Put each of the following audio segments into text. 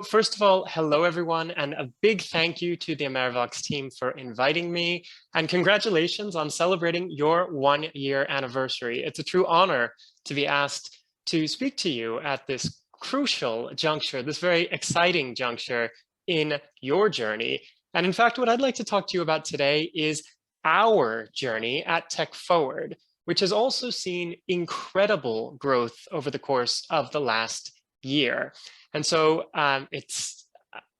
First of all, hello everyone, and a big thank you to the AmeriVox team for inviting me, and congratulations on celebrating your 1-year anniversary. It's a true honor to be asked to speak to you at this crucial juncture, this very exciting juncture in your journey. And in fact, what I'd like to talk to you about today is our journey at Tech Forward, which has also seen incredible growth over the course of the last year. And so it's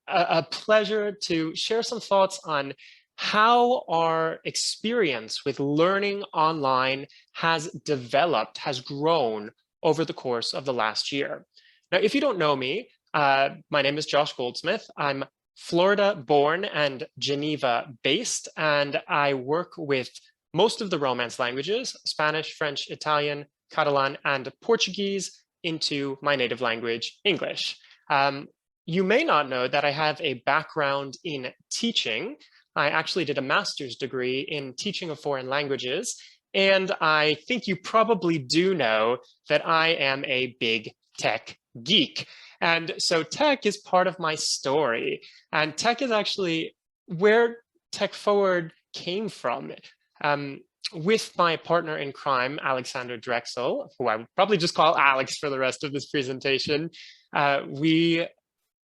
a pleasure to share some thoughts on how our experience with learning online has developed, has grown over the course of the last year. Now, if you don't know me, my name is Josh Goldsmith. I'm Florida born and Geneva based, and I work with most of the Romance languages, Spanish, French, Italian, Catalan, and Portuguese, into my native language, English. You may not know that I have a background in teaching. I actually did a master's degree in teaching of foreign languages, and I think you probably do know that I am a big tech geek. And so tech is part of my story, and tech is actually where Tech Forward came from. With my partner in crime, Alexander Drexel, who I would probably just call Alex for the rest of this presentation, we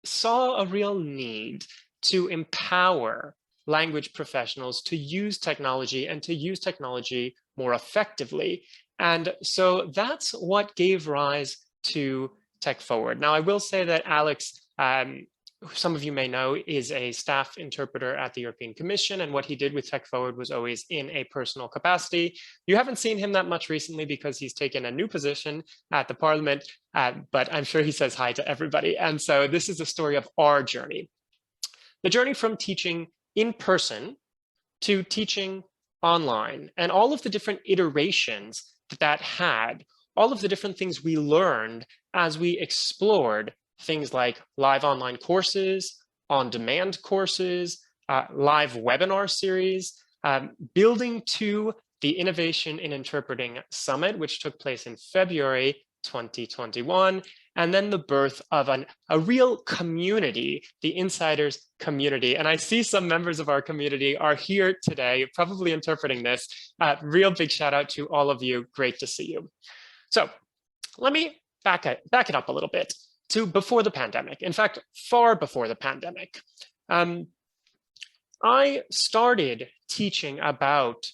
saw a real need to empower language professionals to use technology and to use technology more effectively. And so that's what gave rise to Tech Forward. Now, I will say that Alex, some of you may know, is a staff interpreter at the European Commission, and what he did with Tech Forward was always in a personal capacity. You haven't seen him that much recently because he's taken a new position at the Parliament, but I'm sure he says hi to everybody. And so this is the story of our journey. The journey from teaching in person to teaching online, and all of the different iterations that had, all of the different things we learned as we explored things like live online courses, on-demand courses, live webinar series, building to the Innovation in Interpreting Summit, which took place in February 2021, and then the birth of a real community, the Insiders community. And I see some members of our community are here today, probably interpreting this. Real big shout out to all of you. Great to see you. So let me back it up a little bit to before the pandemic. In fact, far before the pandemic. I started teaching about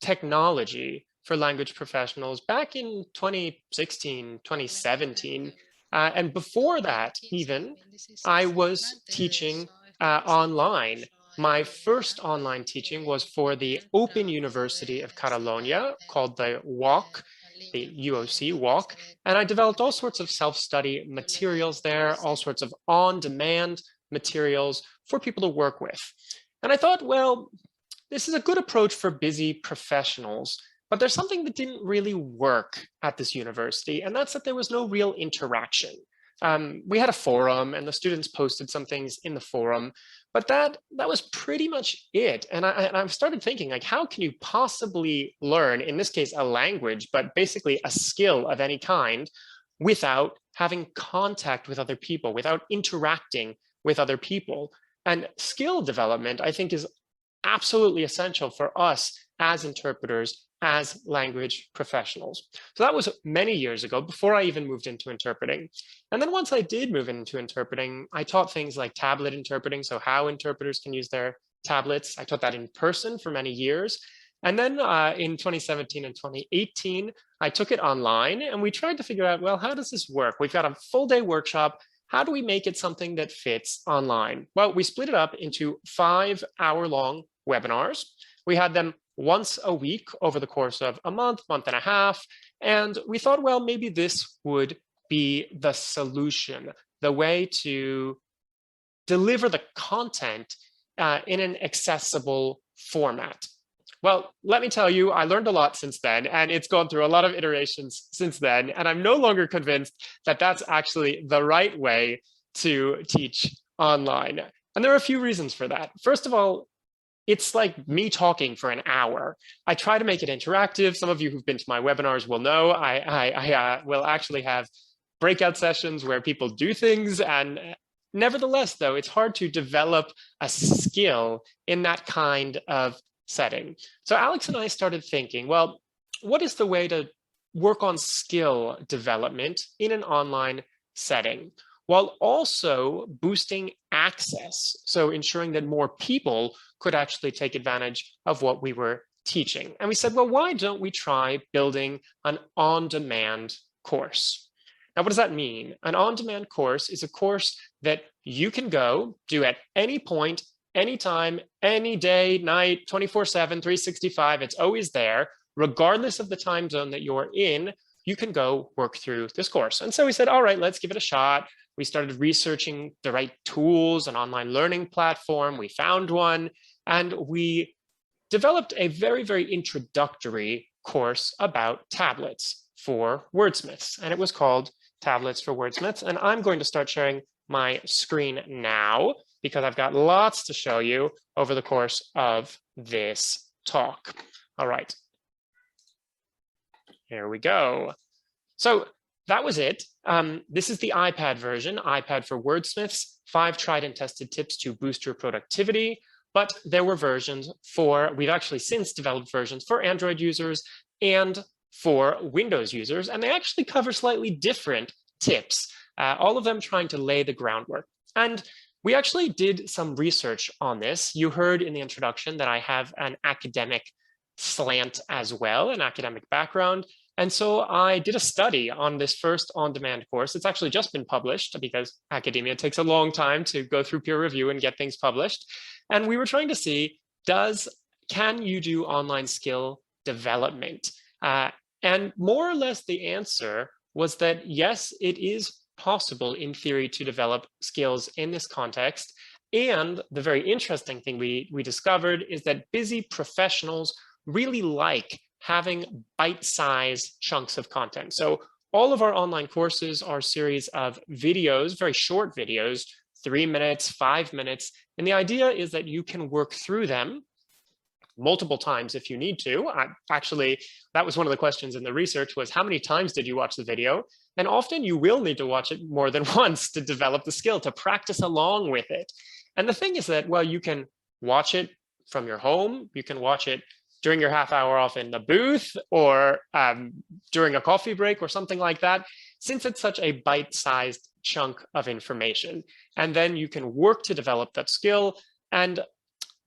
technology for language professionals back in 2016, 2017. And before that, even, I was teaching online. My first online teaching was for the Open University of Catalonia, called the WOC, the UOC WOC, and I developed all sorts of self-study materials there, all sorts of on-demand materials for people to work with. And I thought, well, this is a good approach for busy professionals, but there's something that didn't really work at this university, and that's that there was no real interaction. We had a forum and the students posted some things in the forum, but that was pretty much it. And I started thinking, like, how can you possibly learn, in this case, a language, but basically a skill of any kind, without having contact with other people, without interacting with other people? And skill development, I think, is absolutely essential for us as interpreters, as language professionals. So that was many years ago, before I even moved into interpreting. And then once I did move into interpreting, I taught things like tablet interpreting, so how interpreters can use their tablets. I taught that in person for many years. And then in 2017 and 2018, I took it online, and we tried to figure out, well, how does this work? We've got a full day workshop. How do we make it something that fits online? Well, we split it up into 5-hour-long webinars. We had them once a week over the course of a month and a half. And we thought, well, maybe this would be the solution, the way to deliver the content in an accessible format. Well, let me tell you, I learned a lot since then, and it's gone through a lot of iterations since then. And I'm no longer convinced that that's actually the right way to teach online. And there are a few reasons for that. First of all, it's like me talking for an hour. I try to make it interactive. Some of you who've been to my webinars will know I will actually have breakout sessions where people do things, and Nevertheless, though, it's hard to develop a skill in that kind of setting. So Alex and I started thinking, well, what is the way to work on skill development in an online setting, while also boosting access, so ensuring that more people could actually take advantage of what we were teaching? And we said, well, why don't we try building an on-demand course? Now, what does that mean? An on-demand course is a course that you can go do at any point, anytime, any day, night, 24/7, 365. It's always there, regardless of the time zone that you're in. You can go work through this course. And so we said, all right, let's give it a shot. We started researching the right tools, an online learning platform. We found one, and we developed a very, very introductory course about tablets for wordsmiths. And it was called Tablets for Wordsmiths. And I'm going to start sharing my screen now because I've got lots to show you over the course of this talk. All right. Here we go. So that was it. This is the iPad version, iPad for Wordsmiths, 5 tried and tested tips to boost your productivity. But there were versions for, we've actually since developed versions for Android users and for Windows users, and they actually cover slightly different tips, all of them trying to lay the groundwork. And we actually did some research on this. You heard in the introduction that I have an academic slant as well, an academic background. And so I did a study on this first on-demand course. It's actually just been published because academia takes a long time to go through peer review and get things published. And we were trying to see, can you do online skill development? And more or less the answer was that yes, it is possible in theory to develop skills in this context. And the very interesting thing we discovered is that busy professionals really like having bite-sized chunks of content. So all of our online courses are a series of videos, very short videos, 3 minutes, 5 minutes. And the idea is that you can work through them multiple times if you need to. Actually, that was one of the questions in the research was how many times did you watch the video? And often you will need to watch it more than once to develop the skill, to practice along with it. And the thing is that, well, you can watch it from your home, you can watch it during your half hour off in the booth or during a coffee break or something like that, since it's such a bite-sized chunk of information. And then you can work to develop that skill. And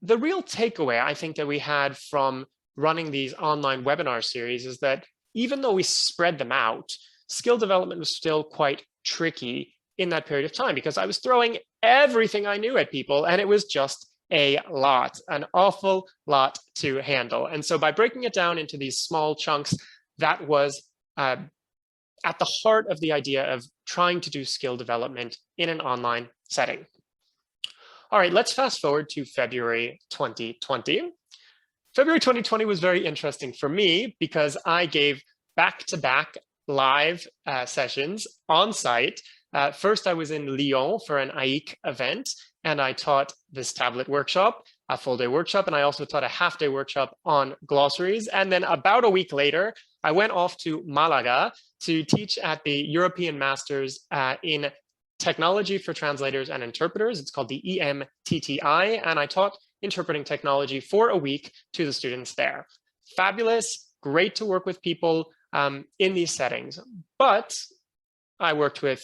the real takeaway I think that we had from running these online webinar series is that even though we spread them out, skill development was still quite tricky in that period of time because I was throwing everything I knew at people and it was just a lot, an awful lot to handle. And so by breaking it down into these small chunks, that was at the heart of the idea of trying to do skill development in an online setting. All right, let's fast forward to February 2020. February 2020 was very interesting for me because I gave back-to-back live sessions on site. First, I was in Lyon for an AIC event, and I taught this tablet workshop, a full-day workshop, and I also taught a half-day workshop on glossaries. And then about a week later, I went off to Malaga to teach at the European Masters in Technology for Translators and Interpreters. It's called the EMTTI, and I taught interpreting technology for a week to the students there. Fabulous, great to work with people in these settings. But I worked with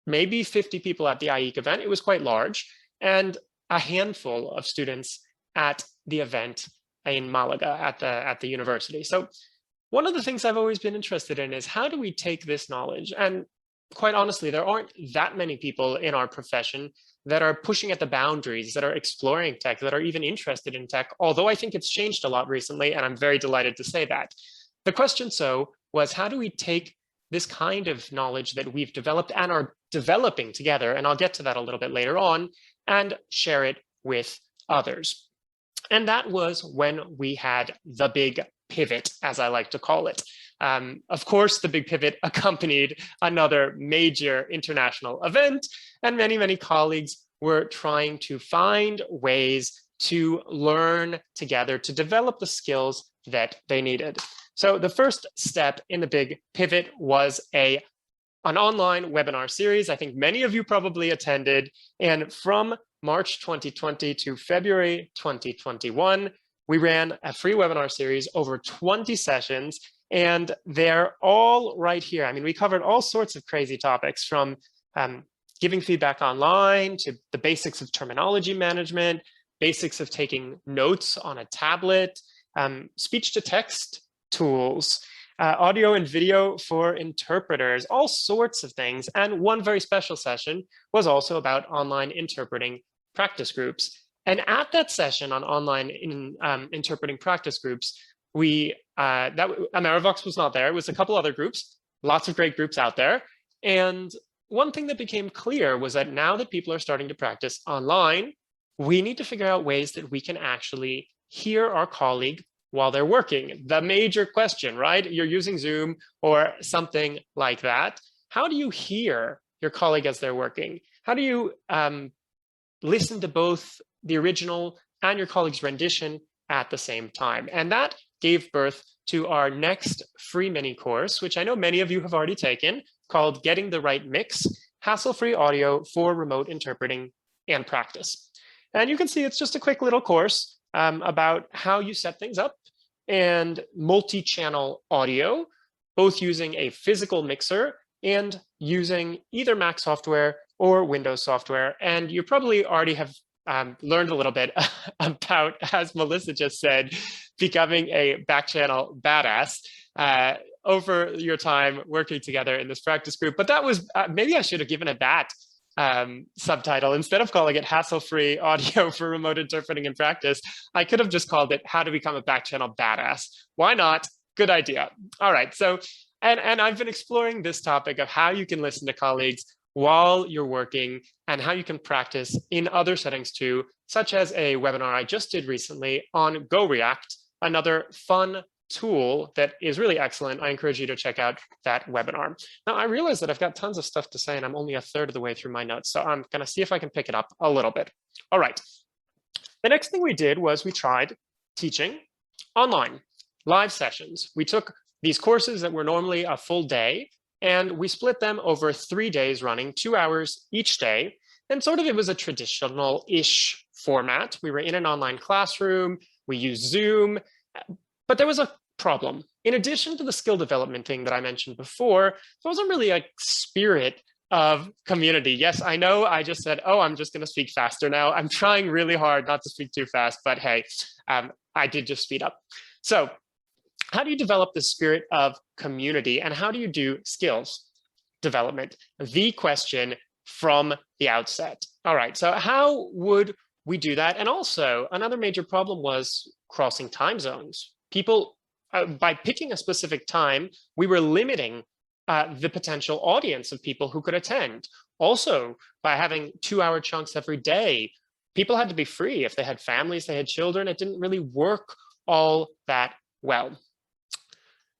maybe 50 people at the AIC event. It was quite large, and a handful of students at the event in Malaga at the university. So one of the things I've always been interested in is how do we take this knowledge? And quite honestly, there aren't that many people in our profession that are pushing at the boundaries, that are exploring tech, that are even interested in tech, although I think it's changed a lot recently, and I'm very delighted to say that. The question so was, how do we take this kind of knowledge that we've developed and are developing together, and I'll get to that a little bit later on, and share it with others? And that was when we had the big pivot, as I like to call it. Of course, the big pivot accompanied another major international event, and many, many colleagues were trying to find ways to learn together, to develop the skills that they needed. So the first step in the big pivot was a an online webinar series. I think many of you probably attended. And from March 2020 to February 2021, we ran a free webinar series, over 20 sessions, and they're all right here. I mean, we covered all sorts of crazy topics, from giving feedback online to the basics of terminology management, basics of taking notes on a tablet, speech to text tools, audio and video for interpreters, all sorts of things. And one very special session was also about online interpreting practice groups. And at that session on online interpreting practice groups, AmeriVox was not there. It was a couple other groups, lots of great groups out there. And one thing that became clear was that now that people are starting to practice online, we need to figure out ways that we can actually hear our colleague while they're working. The major question, right? You're using Zoom or something like that. How do you hear your colleague as they're working? How do you listen to both the original and your colleague's rendition at the same time? And that gave birth to our next free mini course, which I know many of you have already taken, called Getting the Right Mix, Hassle-Free Audio for Remote Interpreting and Practice. And you can see it's just a quick little course about how you set things up and multi-channel audio, both using a physical mixer and using either Mac software or Windows software. And you probably already have learned a little bit about, as Melissa just said, becoming a back channel badass over your time working together in this practice group. But that was, maybe I should have given it that subtitle. Instead of calling it Hassle-Free Audio for Remote Interpreting and Practice, I could have just called it How to Become a Back Channel Badass. Why not? Good idea. All right, so, and I've been exploring this topic of how you can listen to colleagues while you're working and how you can practice in other settings too, such as a webinar I just did recently on GoReact, another fun tool that is really excellent. I encourage you to check out that webinar. Now, I realize that I've got tons of stuff to say and I'm only a third of the way through my notes, so I'm going to see if I can pick it up a little bit. All right. The next thing we did was we tried teaching online, live sessions. We took these courses that were normally a full day and we split them over 3 days running, 2 hours each day. And sort of it was a traditional-ish format. We were in an online classroom, we used Zoom, but there was a problem. In addition to the skill development thing that I mentioned before, there wasn't really a spirit of community. Yes, I know I just said, oh, I'm just going to speak faster now. I'm trying really hard not to speak too fast, but hey, I did just speed up. So how do you develop the spirit of community and how do you do skills development? The question from the outset. All right, so how would we do that? And also another major problem was crossing time zones. People, by picking a specific time, we were limiting the potential audience of people who could attend. Also, by having 2-hour chunks every day, people had to be free. If they had families, they had children, it didn't really work all that well.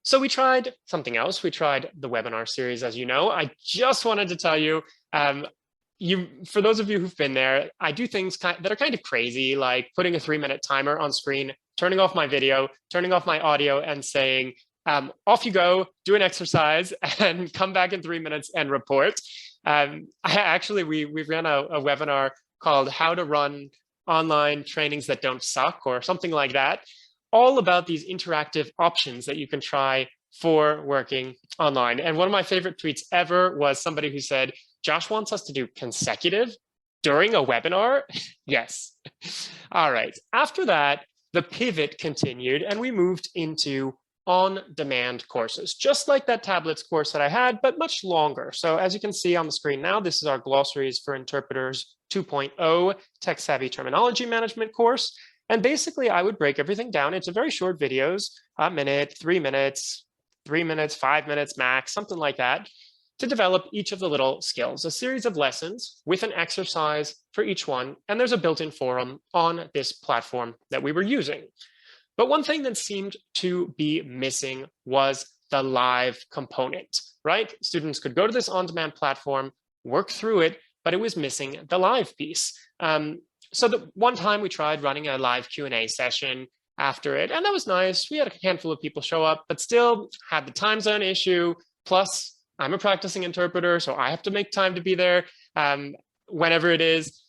So we tried something else. We tried the webinar series, as you know. I just wanted to tell you, for those of you who've been there, I do things that are kind of crazy, like putting a 3-minute timer on screen, turning off my video, turning off my audio, and saying, off you go, do an exercise, and come back in 3 minutes and report. We ran a webinar called How to Run Online Trainings That Don't Suck, or something like that, all about these interactive options that you can try for working online. And one of my favorite tweets ever was somebody who said, Josh wants us to do consecutive during a webinar? Yes. All right. After that, the pivot continued and we moved into on-demand courses, just like that tablets course that I had, but much longer. So as you can see on the screen now, this is our Glossaries for Interpreters 2.0 Tech Savvy Terminology Management course. And basically, I would break everything down into very short videos, a minute, 3 minutes, 3 minutes, 5 minutes max, something like that, to develop each of the little skills, a series of lessons with an exercise for each one. And there's a built-in forum on this platform that we were using. But one thing that seemed to be missing was the live component, right? Students could go to this on-demand platform, work through it, but it was missing the live piece. So the one time we tried running a live Q&A session after it, and that was nice. We had a handful of people show up, but still had the time zone issue, plus I'm a practicing interpreter, so I have to make time to be there whenever it is.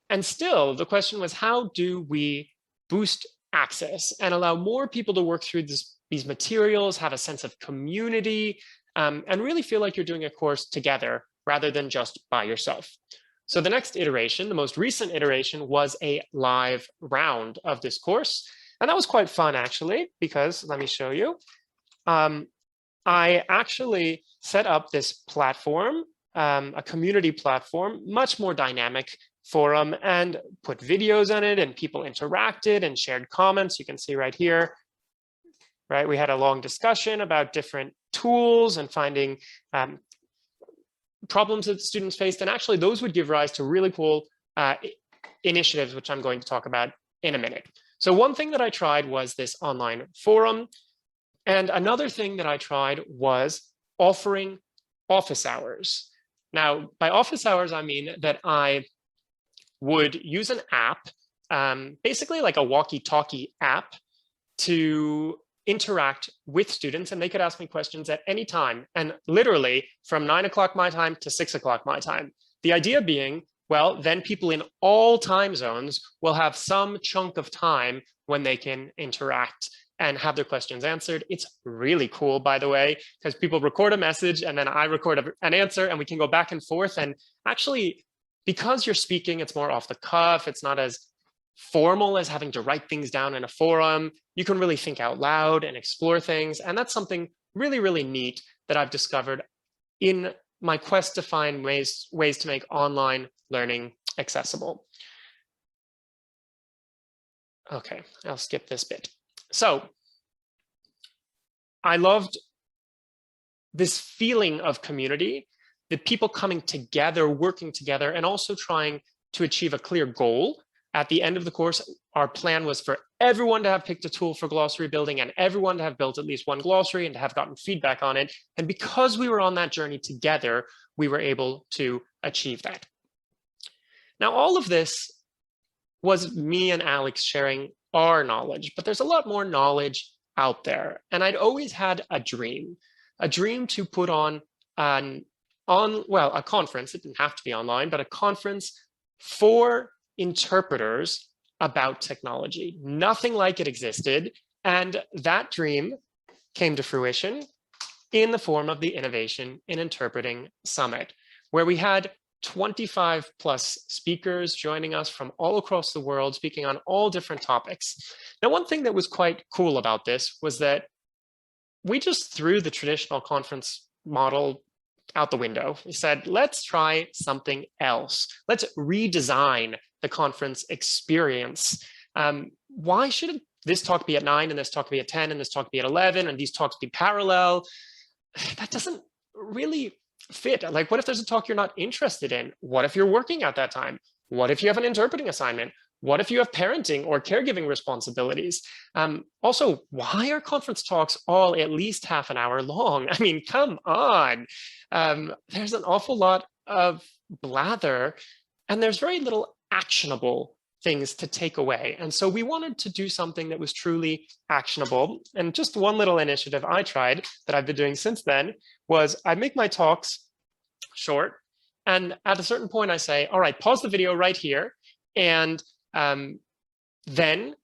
And still, the question was, how do we boost access and allow more people to work through these materials, have a sense of community, and really feel like you're doing a course together rather than just by yourself. So the next iteration, the most recent iteration, was a live round of this course. And that was quite fun, actually, because let me show you. I actually set up this platform, a community platform, much more dynamic forum, and put videos on it, and people interacted and shared comments. You can see right here, right? We had a long discussion about different tools and finding problems that students faced. And actually, those would give rise to really cool initiatives, which I'm going to talk about in a minute. So one thing that I tried was this online forum. And another thing that I tried was offering office hours. Now, by office hours, I mean that I would use an app, basically like a walkie-talkie app, to interact with students, and they could ask me questions at any time, and literally from 9 o'clock my time to 6 o'clock my time. The idea being, well, then people in all time zones will have some chunk of time when they can interact and have their questions answered. It's really cool, by the way, because people record a message and then I record an answer and we can go back and forth. And actually, because you're speaking, it's more off the cuff. It's not as formal as having to write things down in a forum. You can really think out loud and explore things. And that's something really, really neat that I've discovered in my quest to find ways to make online learning accessible. Okay, I'll skip this bit. So I loved this feeling of community, the people coming together, working together, and also trying to achieve a clear goal. At the end of the course, our plan was for everyone to have picked a tool for glossary building and everyone to have built at least one glossary and to have gotten feedback on it. And because we were on that journey together, we were able to achieve that. Now, all of this was me and Alex sharing our knowledge, but there's a lot more knowledge out there. And I'd always had a dream to put on a conference. It didn't have to be online, but a conference for interpreters about technology. Nothing like it existed. And that dream came to fruition in the form of the Innovation in Interpreting Summit, where we had 25 plus speakers joining us from all across the world, speaking on all different topics. Now, one thing that was quite cool about this was that we just threw the traditional conference model out the window. We said, let's try something else. Let's redesign the conference experience. Why should this talk be at 9 and this talk be at 10 and this talk be at 11 and these talks be parallel? That doesn't really fit. Like, what if there's a talk you're not interested in? What if you're working at that time? What if you have an interpreting assignment? What if you have parenting or caregiving responsibilities? Also, why are conference talks all at least half an hour long? I mean, come on. There's an awful lot of blather, and there's very little actionable things to take away. And so we wanted to do something that was truly actionable. And just one little initiative I tried that I've been doing since then was I make my talks short. And at a certain point, I say, all right, pause the video right here and then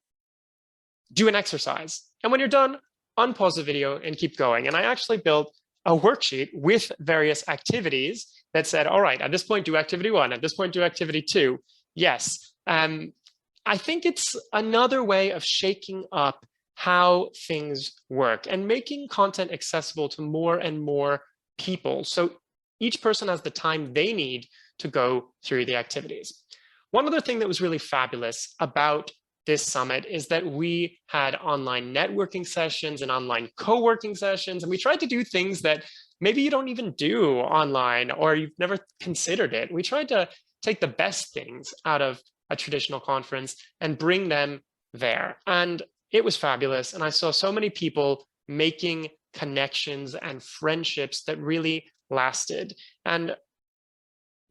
do an exercise. And when you're done, unpause the video and keep going. And I actually built a worksheet with various activities that said, all right, at this point, do activity 1. At this point, do activity 2. Yes. I think it's another way of shaking up how things work and making content accessible to more and more people. So each person has the time they need to go through the activities. One other thing that was really fabulous about this summit is that we had online networking sessions and online co-working sessions, and we tried to do things that maybe you don't even do online or you've never considered it. We tried to take the best things out of a traditional conference and bring them there. And it was fabulous. And I saw so many people making connections and friendships that really lasted. And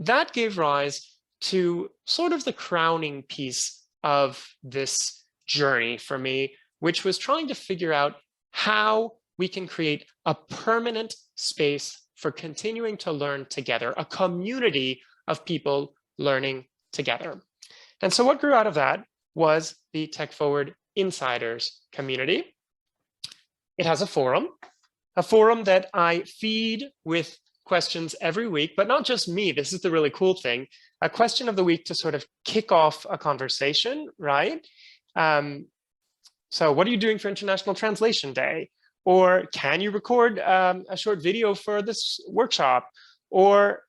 that gave rise to sort of the crowning piece of this journey for me, which was trying to figure out how we can create a permanent space for continuing to learn together, a community of people learning together. And so what grew out of that was the Tech Forward Insiders community. It has a forum that I feed with questions every week, but not just me. This is the really cool thing. A question of the week to sort of kick off a conversation, right? So what are you doing for International Translation Day? Or can you record a short video for this workshop? Or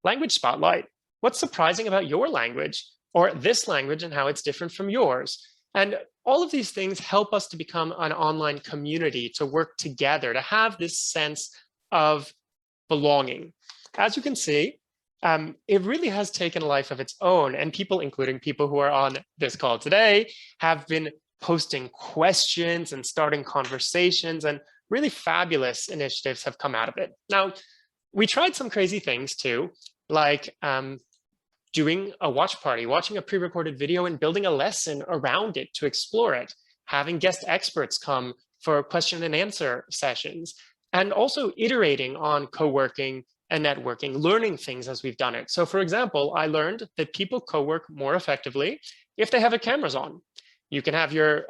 language spotlight. What's surprising about your language or this language and how it's different from yours? And all of these things help us to become an online community, to work together, to have this sense of belonging. As you can see, it really has taken a life of its own, and people, including people who are on this call today, have been posting questions and starting conversations, and really fabulous initiatives have come out of it. Now, we tried some crazy things too, like doing a watch party, watching a pre-recorded video and building a lesson around it to explore it, having guest experts come for question and answer sessions, and also iterating on co-working and networking, learning things as we've done it. So for example, I learned that people co-work more effectively if they have their cameras on. You can have your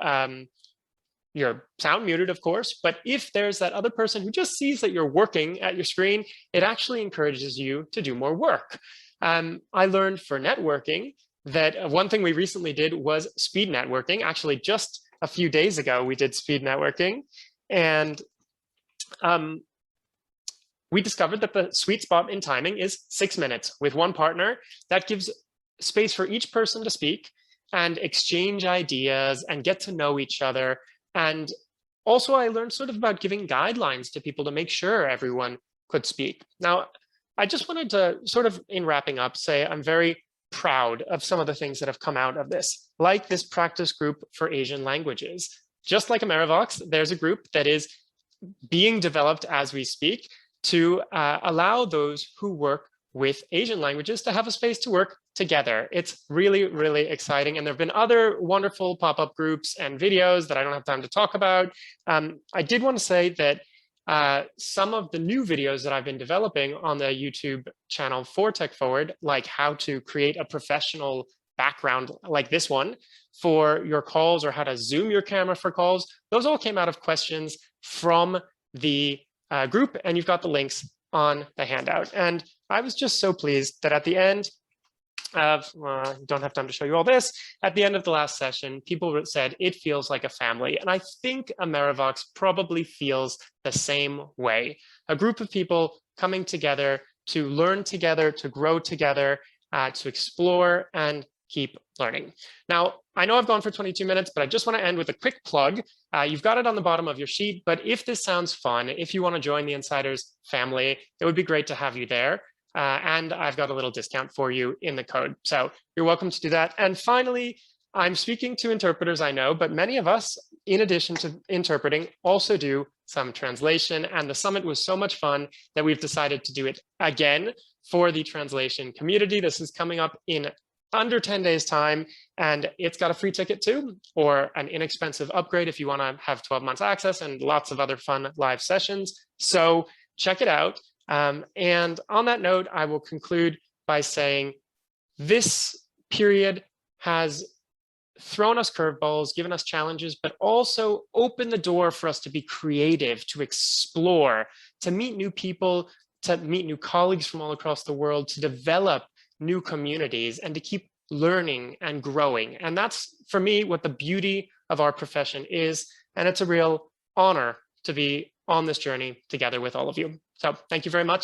sound muted, of course, but if there's that other person who just sees that you're working at your screen, it actually encourages you to do more work. I learned for networking that one thing we recently did was speed networking. Actually, just a few days ago, we did speed networking. And we discovered that the sweet spot in timing is 6 minutes with one partner. That gives space for each person to speak and exchange ideas and get to know each other. And also I learned sort of about giving guidelines to people to make sure everyone could speak. Now, I just wanted to sort of, in wrapping up, say I'm very proud of some of the things that have come out of this, like this practice group for Asian languages. Just like AmeriVox, there's a group that is being developed as we speak to allow those who work with Asian languages to have a space to work together. It's really, really exciting. And there have been other wonderful pop-up groups and videos that I don't have time to talk about. I did want to say that some of the new videos that I've been developing on the YouTube channel for Tech Forward, like how to create a professional background like this one for your calls, or how to zoom your camera for calls, those all came out of questions from the group, and you've got the links on the handout. And I was just so pleased that at the end of, don't have time to show you all this, at the end of the last session, people said it feels like a family. And I think AmeriVox probably feels the same way. A group of people coming together to learn together, to grow together, to explore and keep learning. Now, I know I've gone for 22 minutes, but I just want to end with a quick plug. You've got it on the bottom of your sheet, but if this sounds fun, if you want to join the Insiders family, it would be great to have you there. And I've got a little discount for you in the code. So you're welcome to do that. And finally, I'm speaking to interpreters, I know, but many of us, in addition to interpreting, also do some translation. And the summit was so much fun that we've decided to do it again for the translation community. This is coming up in under 10 days time, and it's got a free ticket too, or an inexpensive upgrade if you want to have 12 months access and lots of other fun live sessions. So check it out. And on that note, I will conclude by saying this period has thrown us curveballs, given us challenges, but also opened the door for us to be creative, to explore, to meet new people, to meet new colleagues from all across the world, to develop new communities, and to keep learning and growing. And that's, for me, what the beauty of our profession is. And it's a real honor to be on this journey together with all of you. So thank you very much.